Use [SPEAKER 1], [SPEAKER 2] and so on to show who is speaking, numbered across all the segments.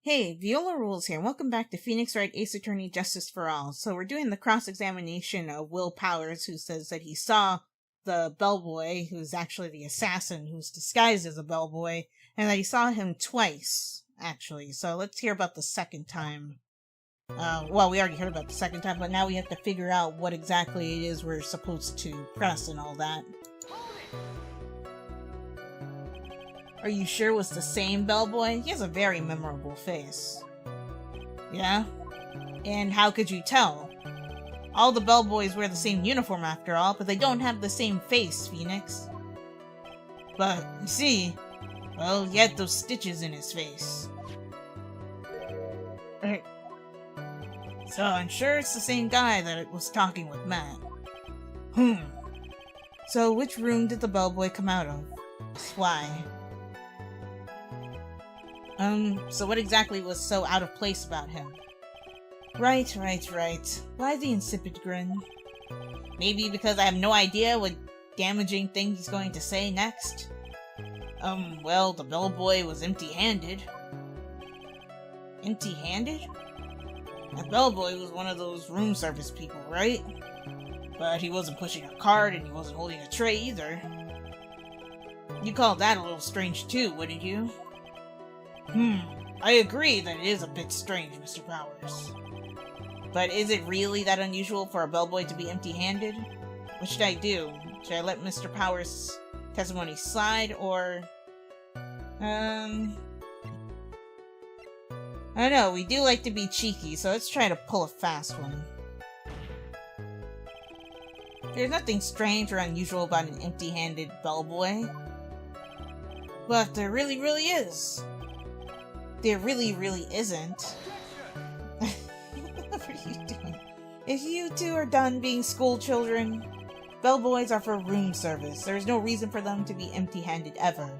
[SPEAKER 1] Hey, Viola Rules here. Welcome back to Phoenix Wright Ace Attorney Justice for All. So we're doing the cross-examination of Will Powers, who says that he saw the bellboy, who's actually the assassin, who's disguised as a bellboy, and that he saw him twice, actually. So let's hear about the second time. Well, we already heard about the second time, but now we have to figure out what exactly it is we're supposed to press and all that. Are you sure it was the same bellboy? He has a very memorable face. Yeah? And how could you tell? All the bellboys wear the same uniform after all, but they don't have the same face, Phoenix. But, you see, well, he had those stitches in his face. Right. So I'm sure it's the same guy that was talking with Matt. So which room did the bellboy come out of? Why? So what exactly was so out of place about him? Right. Why the insipid grin? Maybe because I have no idea what damaging thing he's going to say next? Well, the bellboy was empty-handed. Empty-handed? That bellboy was one of those room service people, right? But he wasn't pushing a cart and he wasn't holding a tray either. You call that a little strange too, wouldn't you? I agree that it is a bit strange, Mr. Powers. But is it really that unusual for a bellboy to be empty-handed? What should I do? Should I let Mr. Powers' testimony slide, or... I don't know, we do like to be cheeky, so let's try to pull a fast one. There's nothing strange or unusual about an empty-handed bellboy. But there really is. There really isn't. What are you doing? If you two are done being school children, bellboys are for room service. There is no reason for them to be empty-handed ever.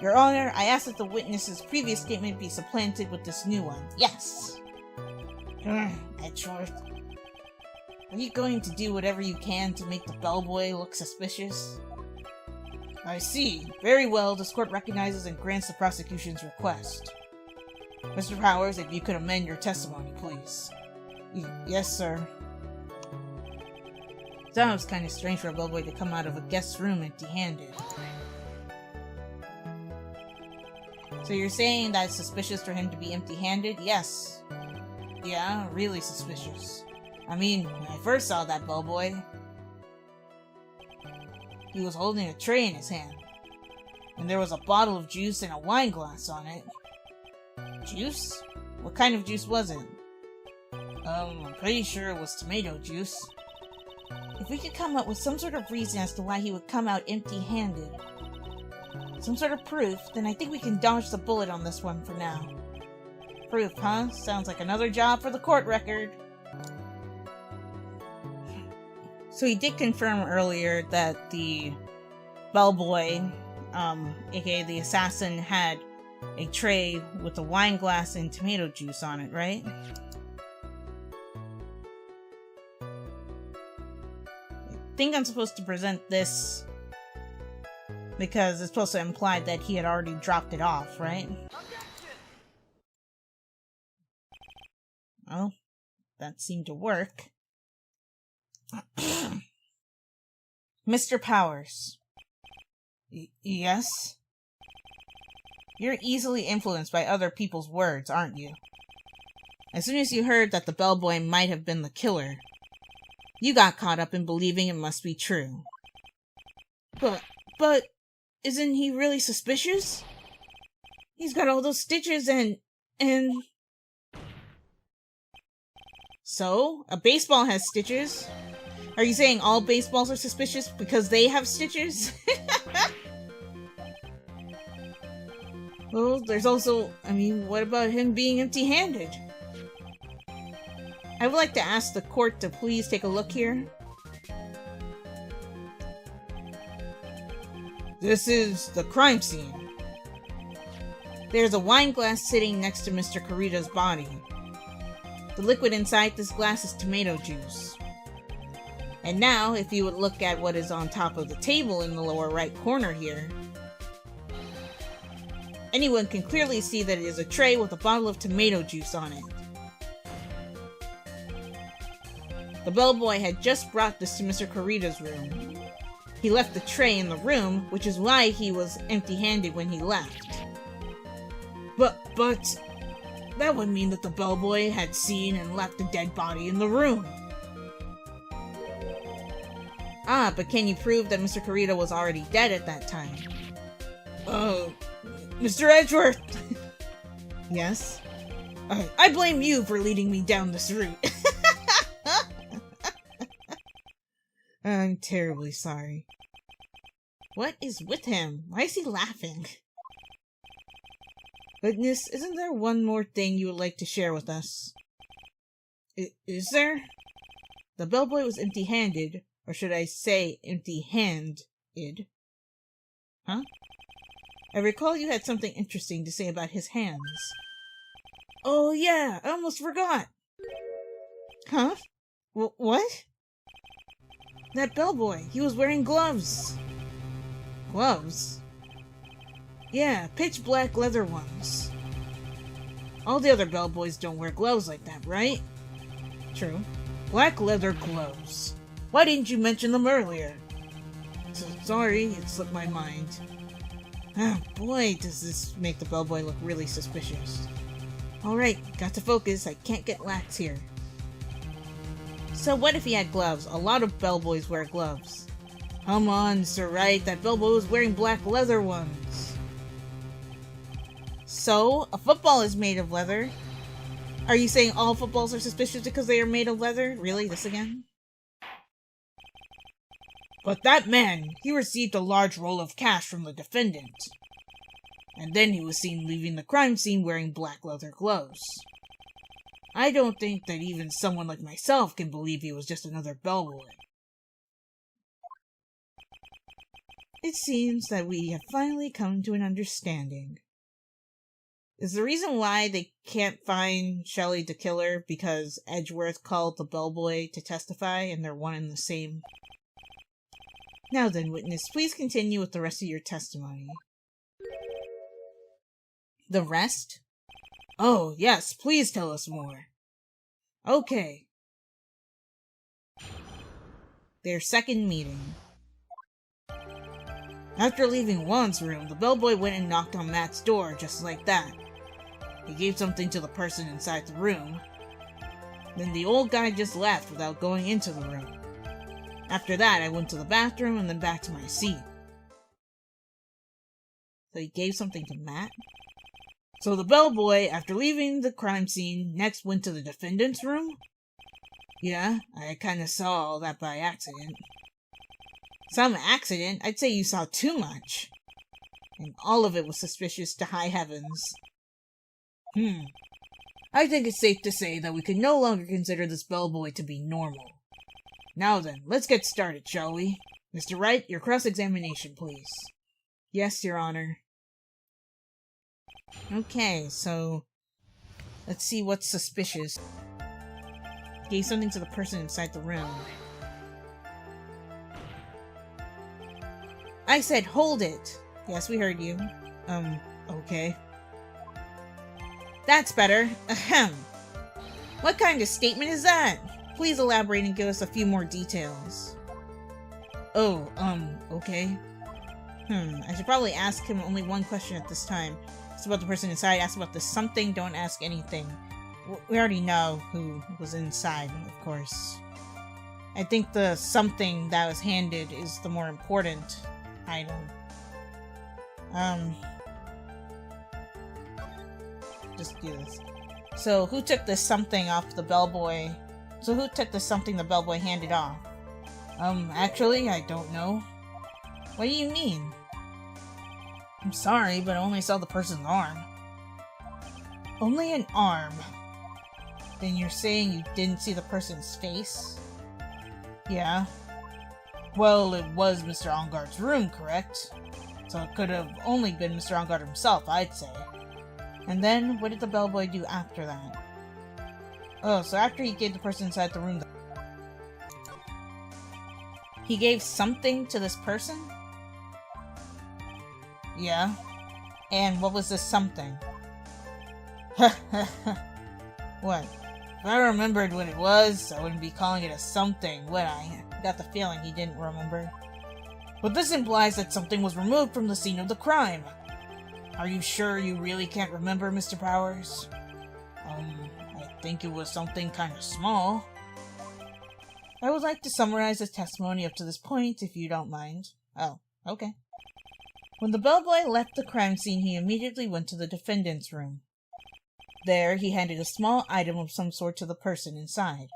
[SPEAKER 1] Your Honor, I ask that the witness's previous statement be supplanted with this new one. Yes! Edgeworth. Are you going to do whatever you can to make the bellboy look suspicious? I see. Very well, this court recognizes and grants the prosecution's request. Mr. Powers, if you could amend your testimony, please. Yes, sir. Sounds kind of strange for a bellboy to come out of a guest's room empty-handed. So you're saying that it's suspicious for him to be empty-handed? Yes. Yeah, really suspicious. I mean, when I first saw that bellboy, he was holding a tray in his hand, and there was a bottle of juice and a wine glass on it. Juice? What kind of juice was it? I'm pretty sure it was tomato juice. If we could come up with some sort of reason as to why he would come out empty-handed, some sort of proof, then I think we can dodge the bullet on this one for now. Proof, huh? Sounds like another job for the court record. So he did confirm earlier that the bellboy, aka the assassin, had a tray with a wine glass and tomato juice on it, right? I think I'm supposed to present this because it's supposed to imply that he had already dropped it off, right? Well, that seemed to work. Mr. Powers. Yes? You're easily influenced by other people's words, aren't you? As soon as you heard that the bellboy might have been the killer, you got caught up in believing it must be true. But, isn't he really suspicious? He's got all those stitches and... So, a baseball has stitches? Are you saying all baseballs are suspicious because they have stitches? Well, there's also, what about him being empty-handed? I would like to ask the court to please take a look here. This is the crime scene. There's a wine glass sitting next to Mr. Kurita's body. The liquid inside this glass is tomato juice. And now, if you would look at what is on top of the table in the lower right corner here, Anyone can clearly see that it is a tray with a bottle of tomato juice on it. The bellboy had just brought this to Mr. Kurita's room. He left the tray in the room, which is why he was empty-handed when he left. But, that would mean that the bellboy had seen and left the dead body in the room. Ah, but can you prove that Mr. Kurita was already dead at that time? Mr. Edgeworth! Yes? I blame you for leading me down this route. I'm terribly sorry. What is with him? Why is he laughing? Goodness, isn't there one more thing you would like to share with us? Is there? The bellboy was empty-handed, or should I say empty-handed? Huh? I recall you had something interesting to say about his hands. Oh yeah, I almost forgot! Huh? What? That bellboy, he was wearing gloves! Gloves? Yeah, pitch black leather ones. All the other bellboys don't wear gloves like that, right? True. Black leather gloves. Why didn't you mention them earlier? Sorry, it slipped my mind. Ah, boy, does this make the bellboy look really suspicious. Alright, got to focus, I can't get lax here. So what if he had gloves? A lot of bellboys wear gloves. Come on, Sir Wright, that bellboy was wearing black leather ones. So, a football is made of leather. Are you saying all footballs are suspicious because they are made of leather? Really, this again? But that man, he received a large roll of cash from the defendant. And then he was seen leaving the crime scene wearing black leather gloves. I don't think that even someone like myself can believe he was just another bellboy. It seems that we have finally come to an understanding. Is the reason why they can't find Shelley the killer because Edgeworth called the bellboy to testify and they're one and the same? Now then, witness, please continue with the rest of your testimony. The rest? Oh, yes, please tell us more. Okay. Their second meeting. After leaving Juan's room, the bellboy went and knocked on Matt's door just like that. He gave something to the person inside the room. Then the old guy just left without going into the room. After that, I went to the bathroom and then back to my seat. So he gave something to Matt? So the bellboy, after leaving the crime scene, next went to the defendant's room? Yeah, I kinda saw all that by accident. Some accident? I'd say you saw too much. And all of it was suspicious to high heavens. I think it's safe to say that we can no longer consider this bellboy to be normal. Now then, let's get started, shall we? Mr. Wright, your cross-examination, please. Yes, Your Honor. Okay, so let's see what's suspicious. Gave something to the person inside the room. I said hold it! Yes, we heard you. Okay. That's better. Ahem. What kind of statement is that? Please elaborate and give us a few more details. Oh, okay. I should probably ask him only one question at this time. It's about the person inside. Ask about the something, don't ask anything. We already know who was inside, of course. I think the something that was handed is the more important item. Just do this. So, who took this something off the bellboy? So, who took the something the bellboy handed off? Actually, I don't know. What do you mean? I'm sorry, but I only saw the person's arm. Only an arm? Then you're saying you didn't see the person's face? Yeah. Well, it was Mr. Engarde's room, correct? So it could have only been Mr. Engarde himself, I'd say. And then, what did the bellboy do after that? Oh, so after he gave the person inside the room... He gave something to this person? Yeah. And what was this something? What? If I remembered what it was, I wouldn't be calling it a something, would I? I got the feeling he didn't remember. But this implies that something was removed from the scene of the crime. Are you sure you really can't remember, Mr. Powers? I think it was something kind of small. I would like to summarize his testimony up to this point, if you don't mind. Oh, okay. When the bellboy left the crime scene, he immediately went to the defendant's room. There, he handed a small item of some sort to the person inside.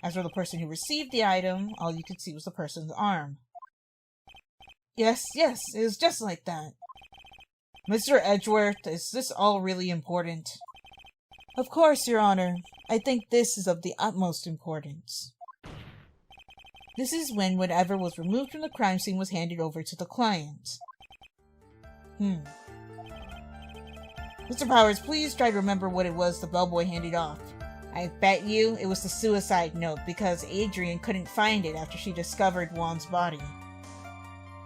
[SPEAKER 1] As for the person who received the item, all you could see was the person's arm. Yes, it was just like that. Mr. Edgeworth, is this all really important? Of course, Your Honor. I think this is of the utmost importance. This is when whatever was removed from the crime scene was handed over to the client. Mr. Powers, please try to remember what it was the bellboy handed off. I bet you it was the suicide note because Adrian couldn't find it after she discovered Juan's body.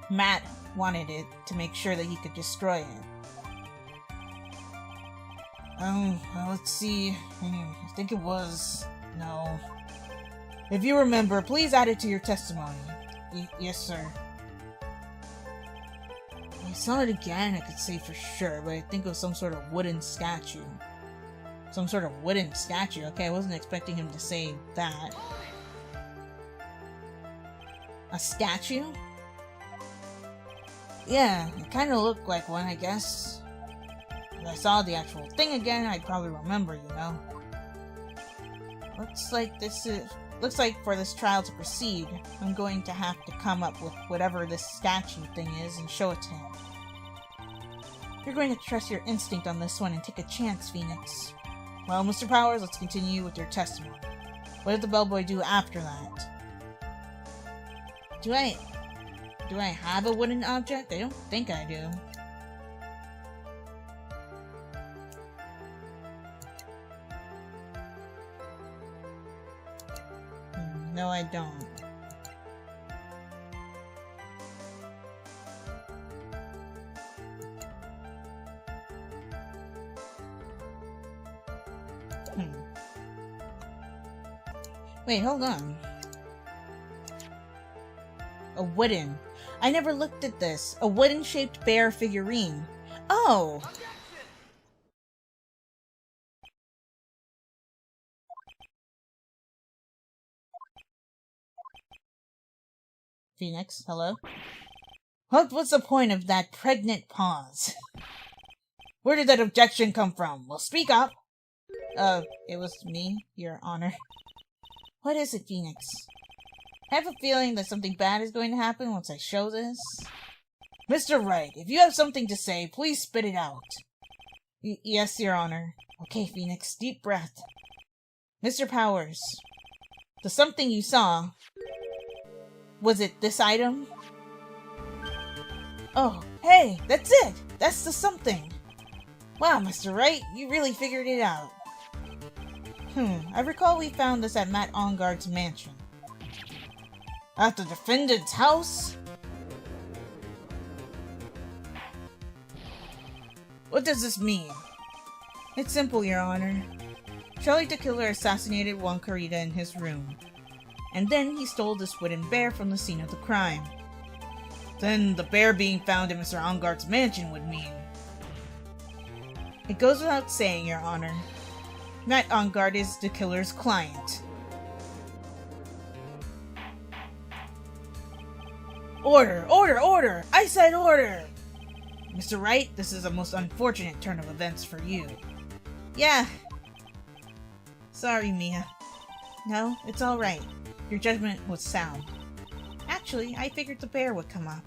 [SPEAKER 1] Matt wanted it to make sure that he could destroy it. Let's see. I think it was... No. If you remember, please add it to your testimony. Yes, sir. If I saw it again, I could say for sure, but I think it was some sort of wooden statue. Some sort of wooden statue. Okay, I wasn't expecting him to say that. A statue? Yeah, it kind of looked like one, I guess. If I saw the actual thing again, I'd probably remember, you know. Looks like for this trial to proceed, I'm going to have to come up with whatever this statue thing is and show it to him. You're going to trust your instinct on this one and take a chance, Phoenix. Well, Mr. Powers, let's continue with your testimony. What did the bellboy do after that? Do I have a wooden object? I don't think I do. No, I don't. Wait, hold on. A wooden. I never looked at this. A wooden-shaped bear figurine. Oh! Phoenix, hello? What's the point of that pregnant pause? Where did that objection come from? Well, speak up! It was me, Your Honor. What is it, Phoenix? I have a feeling that something bad is going to happen once I show this. Mr. Wright, if you have something to say, please spit it out. Yes, Your Honor. Okay, Phoenix, deep breath. Mr. Powers, the something you saw, was it this item? Oh, hey, that's it! That's the something! Wow, Mr. Wright, you really figured it out. I recall we found this at Matt Onguard's mansion. At the defendant's house? What does this mean? It's simple, Your Honor. Charlie the Killer assassinated Juan Carita in his room. And then he stole this wooden bear from the scene of the crime. Then the bear being found in Mr. Onguard's mansion would mean... It goes without saying, Your Honor. Matt Onguard is the killer's client. Order! Order! Order! I said order! Mr. Wright, this is a most unfortunate turn of events for you. Yeah. Sorry, Mia. No, it's alright. Your judgment was sound. Actually, I figured the bear would come up.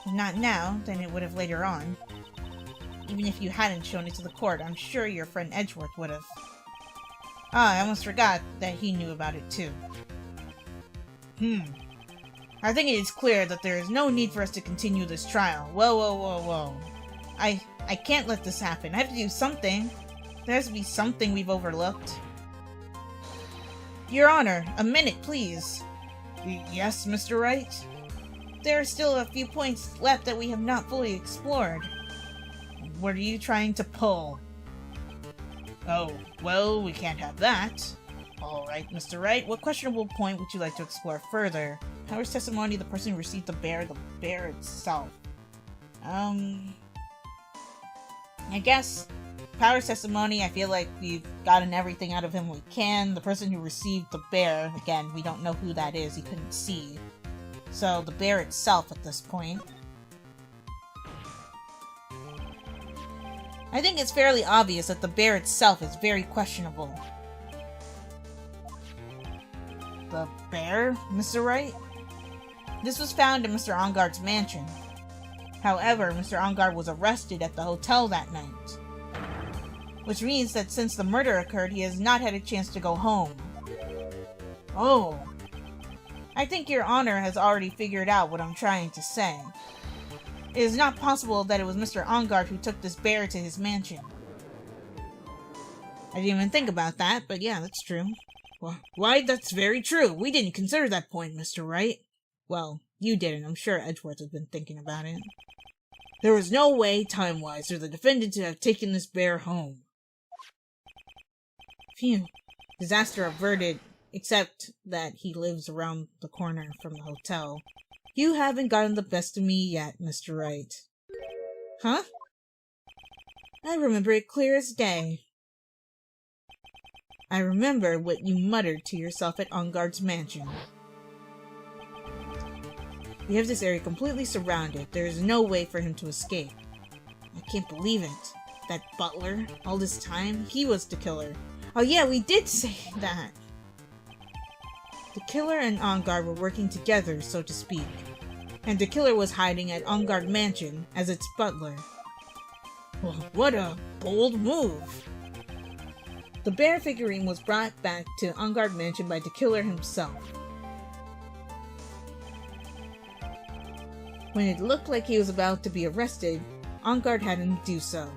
[SPEAKER 1] If not now, then it would have later on. Even if you hadn't shown it to the court, I'm sure your friend Edgeworth would have. Ah, I almost forgot that he knew about it too. I think it is clear that there is no need for us to continue this trial. Whoa. I can't let this happen. I have to do something. There has to be something we've overlooked. Your Honor, a minute, please. Yes, Mr. Wright? There are still a few points left that we have not fully explored. What are you trying to pull? Oh, well, we can't have that. Alright, Mr. Wright, what questionable point would you like to explore further? Power's testimony, the person who received the bear itself. I guess Power's testimony, I feel like we've gotten everything out of him we can. The person who received the bear, again, we don't know who that is, he couldn't see. So, the bear itself at this point. I think it's fairly obvious that the bear itself is very questionable. The bear, Mr. Wright? This was found in Mr. Engarde's mansion. However, Mr. Engarde was arrested at the hotel that night. Which means that since the murder occurred, he has not had a chance to go home. Oh. I think Your Honor has already figured out what I'm trying to say. It is not possible that it was Mr. Engarde who took this bear to his mansion. I didn't even think about that, but yeah, that's true. Well, why, that's very true. We didn't consider that point, Mr. Wright. Well, you didn't. I'm sure Edgeworth has been thinking about it. There was no way, time-wise, for the defendant to have taken this bear home. Phew. Disaster averted, except that he lives around the corner from the hotel. You haven't gotten the best of me yet, Mr. Wright. Huh? I remember it clear as day. I remember what you muttered to yourself at Engarde's mansion. We have this area completely surrounded. There is no way for him to escape. I can't believe it. That butler, all this time, he was the killer. Oh yeah, we did say that. The killer and Engarde were working together, so to speak. And the killer was hiding at Engarde Mansion as its butler. Well, what a bold move! The bear figurine was brought back to Engarde Mansion by the killer himself. When it looked like he was about to be arrested, Engarde had him do so.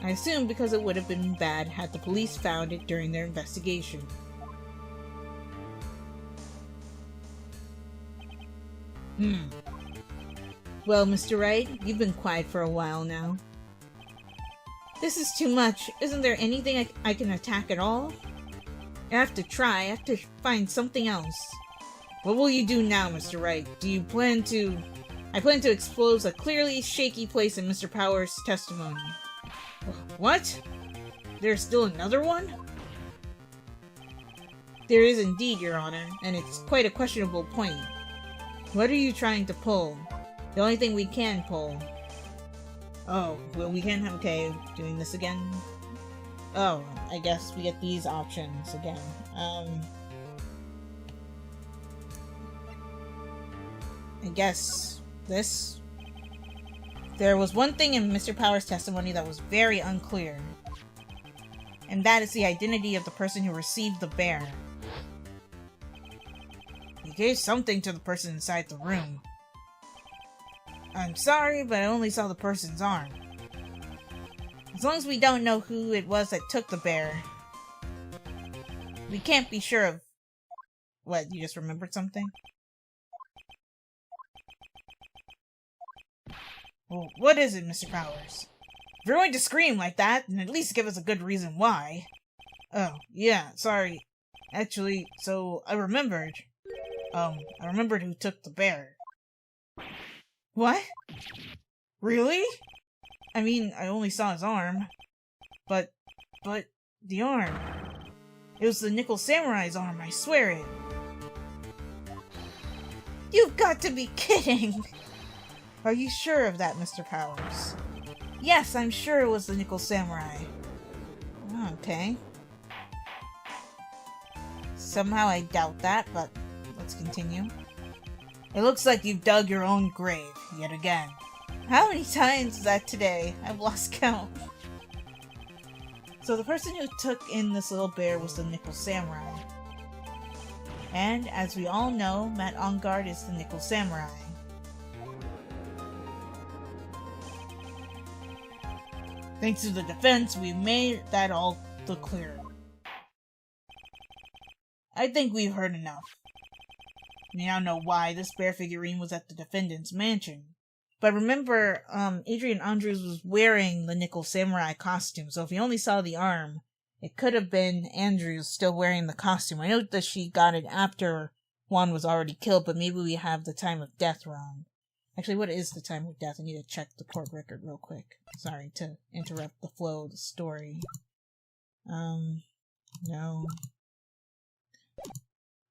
[SPEAKER 1] I assume because it would have been bad had the police found it during their investigation. Well, Mr. Wright, you've been quiet for a while now. This is too much. Isn't there anything I can attack at all? I have to try. I have to find something else. What will you do now, Mr. Wright? Do you plan to... I plan to expose a clearly shaky place in Mr. Power's testimony. What? There's still another one? There is indeed, Your Honor, and it's quite a questionable point. What are you trying to pull? The only thing we can pull. Oh, well, we can have... Okay, doing this again. Oh, I guess we get these options again. I guess this. There was one thing in Mr. Power's testimony that was very unclear. And that is the identity of the person who received the bear. He gave something to the person inside the room. I'm sorry, but I only saw the person's arm. As long as we don't know who it was that took the bear, we can't be sure of... What, you just remembered something? Well, what is it, Mr. Powers? If you're going to scream like that, then at least give us a good reason why. Oh, yeah, sorry. Actually, so I remembered. I remembered who took the bear. What? Really? I mean, I only saw his arm. But, the arm. It was the Nickel Samurai's arm, I swear it. You've got to be kidding! Are you sure of that, Mr. Powers? Yes, I'm sure it was the Nickel Samurai. Okay. Somehow I doubt that, but let's continue. It looks like you've dug your own grave, yet again. How many times is that today? I've lost count. So the person who took in this little bear was the Nickel Samurai. And, as we all know, Matt Engarde is the Nickel Samurai. Thanks to the defense, we made that all look clearer. I think we've heard enough. We now know why this bear figurine was at the defendant's mansion. But remember, Adrian Andrews was wearing the Nickel Samurai costume, so if you only saw the arm, it could have been Andrews still wearing the costume. I know that she got it after Juan was already killed, but maybe we have the time of death wrong. Actually, what is the time of death? I need to check the court record real quick. Sorry to interrupt the flow of the story. No.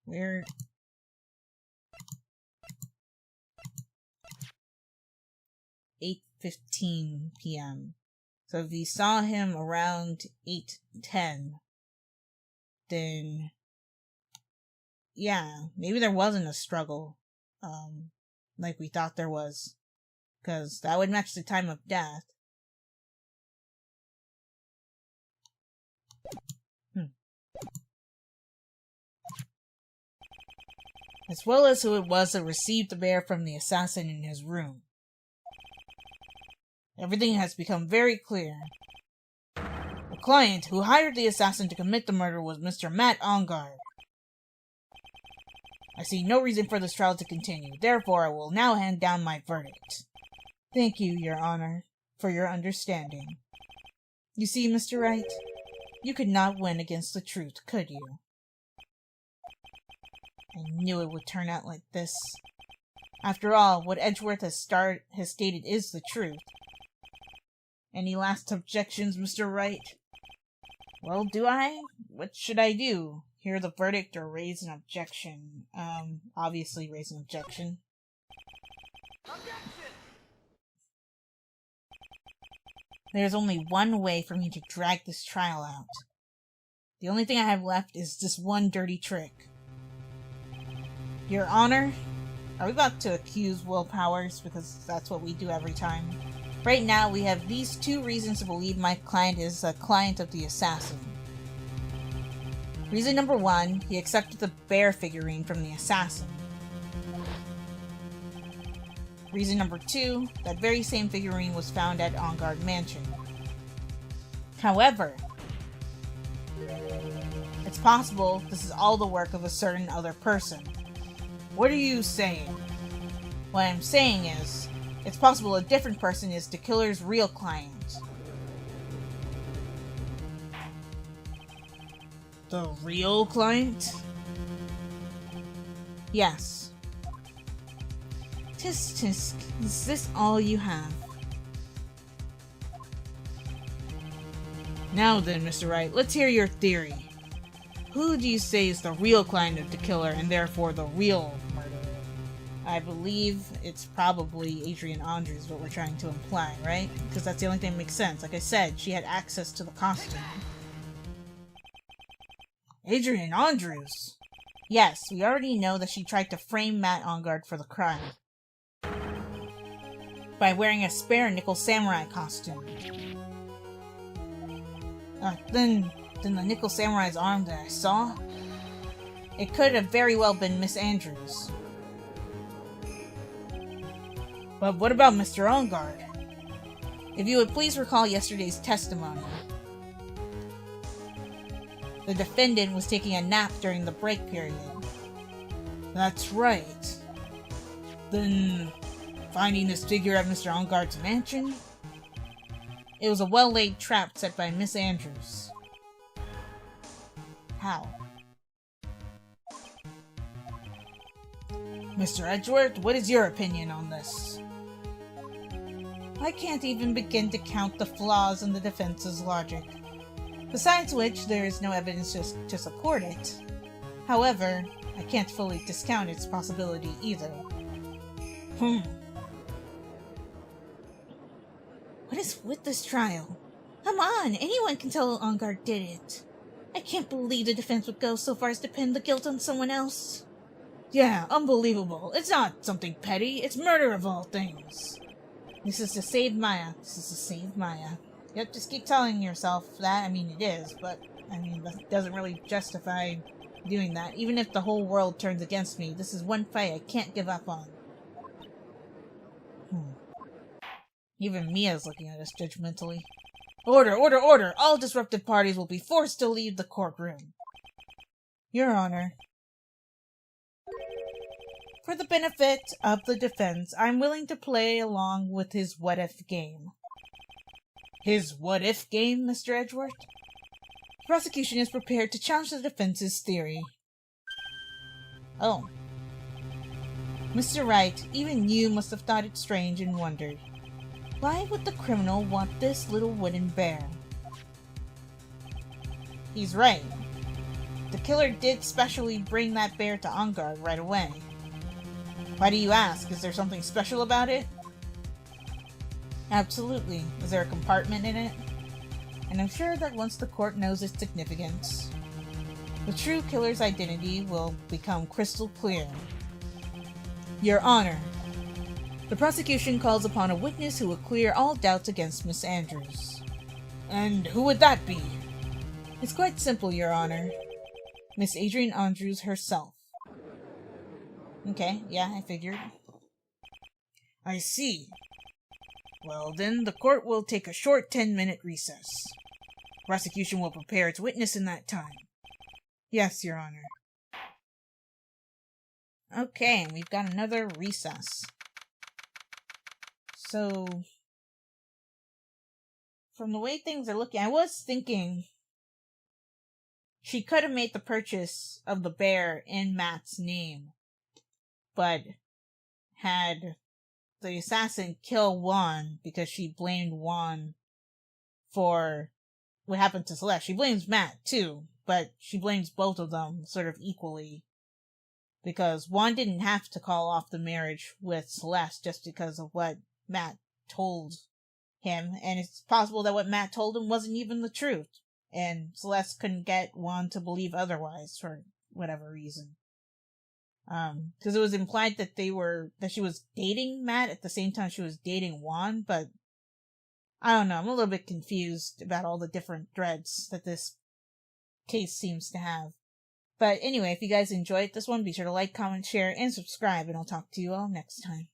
[SPEAKER 1] Where... 8:15 p.m. So if you saw him around 8:10, then yeah, maybe there wasn't a struggle, like we thought there was, because that would match the time of death. As well as who it was that received the bear from the assassin in his room. Everything has become very clear. The client who hired the assassin to commit the murder was Mr. Matt Ongard. I see no reason for this trial to continue, therefore I will now hand down my verdict. Thank you, Your Honor, for your understanding. You see, Mr. Wright, you could not win against the truth, could you? I knew it would turn out like this. After all, what Edgeworth has stated is the truth. Any last objections, Mr. Wright? Well, do I? What should I do? Hear the verdict or raise an objection? Obviously raise an objection. Objection! There's only one way for me to drag this trial out. The only thing I have left is this one dirty trick. Your Honor, are we about to accuse Will Powers? Because that's what we do every time. Right now, we have these two reasons to believe my client is a client of the assassin. Reason number one, he accepted the bear figurine from the assassin. Reason number two, that very same figurine was found at Ongard Mansion. However, it's possible this is all the work of a certain other person. What are you saying? What I'm saying is, it's possible a different person is the killer's real client. The real client? Yes. Tisk tisk, is this all you have? Now then, Mr. Wright, let's hear your theory. Who do you say is the real client of the killer, and therefore the real murderer? I believe it's probably Adrian Andrews, what we're trying to imply, right? Because that's the only thing that makes sense. Like I said, she had access to the costume. Adrian Andrews? Yes, we already know that she tried to frame Matt Ongard for the crime. By wearing a spare Nickel Samurai costume. Then the Nickel Samurai's arm that I saw? It could have very well been Miss Andrews. But what about Mr. Ongard? If you would please recall yesterday's testimony. The defendant was taking a nap during the break period. That's right. Then, finding this figure at Mr. Ongard's mansion? It was a well-laid trap set by Miss Andrews. How? Mr. Edgeworth, what is your opinion on this? I can't even begin to count the flaws in the defense's logic. Besides which, there is no evidence to support it. However, I can't fully discount its possibility either. What is with this trial? Come on, anyone can tell Ongard did it. I can't believe the defense would go so far as to pin the guilt on someone else. Yeah, unbelievable. It's not something petty, it's murder of all things. This is to save Maya. This is to save Maya. Yep, just keep telling yourself that. I mean, it is, but, I mean, that doesn't really justify doing that. Even if the whole world turns against me, this is one fight I can't give up on. Even Mia's looking at us judgmentally. Order, order, order! All disruptive parties will be forced to leave the courtroom. Your Honor. For the benefit of the defense, I'm willing to play along with his what-if game. His what-if game, Mr. Edgeworth? The prosecution is prepared to challenge the defense's theory. Oh. Mr. Wright, even you must have thought it strange and wondered. Why would the criminal want this little wooden bear? He's right. The killer did specially bring that bear to On Guard right away. Why do you ask? Is there something special about it? Absolutely. Is there a compartment in it? And I'm sure that once the court knows its significance, the true killer's identity will become crystal clear. Your Honor, the prosecution calls upon a witness who will clear all doubts against Miss Andrews. And who would that be? It's quite simple, Your Honor. Miss Adrian Andrews herself. Okay, yeah, I figured. I see. Well, then, the court will take a short 10-minute recess. Prosecution will prepare its witness in that time. Yes, Your Honor. Okay, and we've got another recess. So, from the way things are looking, I was thinking she could have made the purchase of the bear in Matt's name, but had the assassin kill Juan because she blamed Juan for what happened to Celeste. She blames Matt too, but she blames both of them sort of equally, because Juan didn't have to call off the marriage with Celeste just because of what Matt told him, and it's possible that what Matt told him wasn't even the truth, and Celeste couldn't get Juan to believe otherwise for whatever reason. Because it was implied that she was dating Matt at the same time she was dating Juan, but I don't know, I'm a little bit confused about all the different threads that this case seems to have. But anyway, if you guys enjoyed this one, be sure to like, comment, share, and subscribe, and I'll talk to you all next time.